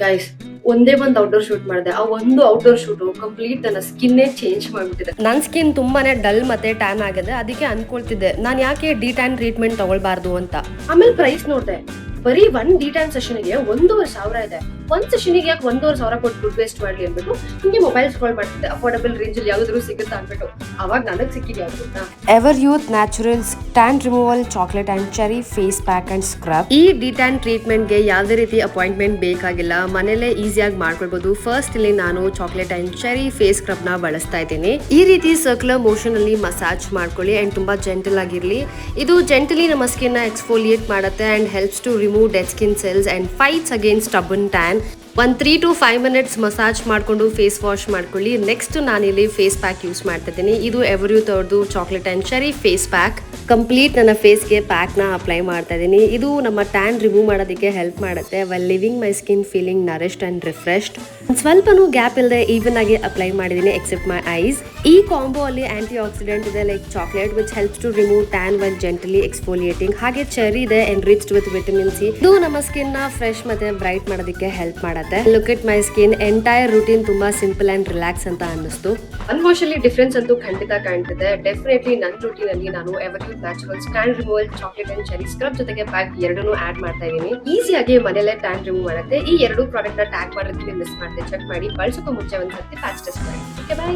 Guys, ಒಂದೇ ಒಂದು outdoor shoot ಮಾಡಿದೆ. ಆ ಒಂದು ಔಟ್ಡೋರ್ ಶೂಟ್ ಕಂಪ್ಲೀಟ್ ನನ್ನ ಸ್ಕಿನ್ನೇ ಚೇಂಜ್ ಮಾಡ್ಬಿಟ್ಟಿದೆ. ನನ್ನ ಸ್ಕಿನ್ ತುಂಬಾನೇ ಡಲ್ ಮತ್ತೆ ಟ್ಯಾನ್ ಆಗಿದೆ. ಅದಕ್ಕೆ ಅನ್ಕೊಳ್ತಿದ್ದೆ ನಾನು ಯಾಕೆ ಡಿ ಟ್ಯಾನ್ ಟ್ರೀಟ್ಮೆಂಟ್ ತಗೊಳ್ಬಾರ್ದು ಅಂತ. ಆಮೇಲೆ ಪ್ರೈಸ್ ನೋಡಿದೆ, ಬರೀ 1 ಡಿ ಟ್ಯಾನ್ ಸೆಷನ್ಗೆ 1,500 ಇದೆ. ಒಂದ್ ಸೆಷನ್ಗೆ ಯಾಕೆ 1,500 ಕೊಟ್ಟು ದುಡ್ಡು ವೇಸ್ಟ್ ಮಾಡ್ಲಿ ಅಂದ್ಬಿಟ್ಟು ಹಿಂಗೆ ಮೊಬೈಲ್ ಸ್ಕ್ರೋಲ್ ಮಾಡ್ತಿದ್ದೆ. ಅಫೋರ್ಡಬಲ್ ರೇಂಜ್ ಅಲ್ಲಿ ಯಾವ್ದಾದ್ರು ಸಿಗುತ್ತಾ ಅಂದ್ಬಿಟ್ಟು ಅವಾಗ ನನಗ್ ಸಿಕ್ಕಿದ್ಯಾ ಗೊತ್ತಾ, Ever Youth naturals tan removal chocolate and cherry face pack and scrub. ಈ ಡಿ ಟ್ಯಾನ್ ಟ್ರೀಟ್ಮೆಂಟ್ ಗೆ ಯಾವುದೇ ರೀತಿ ಅಪಾಯಿಂಟ್ಮೆಂಟ್ ಬೇಕಾಗಿಲ್ಲ, ಮನೇಲೆ ಈಸಿಯಾಗಿ ಮಾಡ್ಕೊಳ್ಬಹುದು. ಫಸ್ಟ್ ಇಲ್ಲಿ ನಾನು chocolate and cherry face scrub ನ ಬಳಸ್ತಾ ಇದ್ದೀನಿ. ಈ ರೀತಿ ಸರ್ಕ್ಯುಲರ್ ಮೋಷನ್ ಅಲ್ಲಿ ಮಸಾಜ್ ಮಾಡ್ಕೊಳ್ಳಿ ಅಂಡ್ ತುಂಬಾ ಜೆಂಟಲ್ ಆಗಿರ್ಲಿ. ಇದು ಜೆಂಟಲಿ ನಮ್ಮ ಸ್ಕಿನ್ ನ ಎಕ್ಸ್ಫೋಲಿಯೇಟ್ ಮಾಡುತ್ತೆ and helps to remove dead skin cells and fights against stubborn tan. 3 to 5 minutes massage ಮಾಡ್ಕೊಂಡು ಫೇಸ್ ವಾಶ್ ಮಾಡ್ಕೊಳ್ಳಿ. ನೆಕ್ಸ್ಟ್ ನಾನಿಲ್ಲಿ ಫೇಸ್ ಪ್ಯಾಕ್ ಯೂಸ್ ಮಾಡ್ತಾ ಇದ್ದೀನಿ. ಇದು ಎವರ್ ಯೂತ್ ಅವ್ರದ್ದು chocolate and cherry face pack. Complete ನನ್ನ ಫೇಸ್ಗೆ ಪ್ಯಾಕ್ ನ ಅಪ್ಲೈ ಮಾಡ್ತಾ ಇದ್ದೀನಿ. ಇದು ನಮ್ಮ ಟ್ಯಾನ್ ರಿಮೂವ್ ಮಾಡೋದಕ್ಕೆ ಹೆಲ್ಪ್ ಮಾಡುತ್ತೆ while leaving my skin feeling nourished and refreshed. ಸ್ವಲ್ಪನೂ ಗ್ಯಾಪ್ ಇಲ್ಲದೆ ಈವನ್ ಆಗಿ ಅಪ್ಲೈ ಮಾಡಿದ್ದೀನಿ ಎಕ್ಸೆಪ್ಟ್ ಮೈ ಐಸ್. ಈ ಕಾಂಬೋ ಅಲ್ಲಿ ಆಂಟಿ ಆಕ್ಸಿಡೆಂಟ್ ಇದೆ like chocolate which helps to remove tan while gently exfoliating. ಹಾಗೆ ಚೆರಿ ಇದೆ ಎನ್ರಿಚ್ಡ್ ವಿತ್ ವಿಟಮಿನ್ ಸಿ. ಇದು ನಮ್ಮ ಸ್ಕಿನ್ ನ ಫ್ರೆಶ್ ಮತ್ತೆ ಬ್ರೈಟ್ ಮಾಡೋದಕ್ಕೆ ಹೆಲ್ಪ್ ಮಾಡುತ್ತೆ. Look at my skin, entire routine ತುಂಬಾ ಸಿಂಪಲ್ ಅಂಡ್ ರಿಲ್ಯಾಕ್ಸ್ ಅಂತ ಅನ್ನಿಸ್ತು. ಅನ್ವಾಶ್ ಅಲ್ಲಿ ಡಿಫ್ರೆನ್ಸ್ ಅಂತೂ ಖಂಡಿತ ಕಾಣ್ತಿದೆ. ಡೆಫಿನೆಟ್ಲಿ ನನ್ನ ರೂಟೀನ್ ಅಲ್ಲಿ ನಾನು ever Youth naturals tan removal chocolate and cherry scrub ಜೊತೆಗೆ ಪ್ಯಾಕ್ ಎರಡನ್ನೂ ಆಡ್ ಮಾಡ್ತಾ ಇದೀನಿ. ಈಸಿಯಾಗಿ ಮನೆಯಲ್ಲೇ ಟ್ಯಾನ್ ರಿಮೂವ್ ಮಾಡುತ್ತೆ. ಈ 2 ಪ್ರಾಡಕ್ಟ್ ನ ಟ್ಯಾಗ್ ಮಾಡಿರ್ತೀನಿ, ಮಿಸ್ ಮಾಡದೆ ಚೆಕ್ ಮಾಡಿ. ಬಳಸೋಕೆ ಮುಂಚೆ ಒಂದ್ಸತಿ ಪ್ಯಾಚ್ ಟೆಸ್ಟ್ ಮಾಡಿ. Okay, by.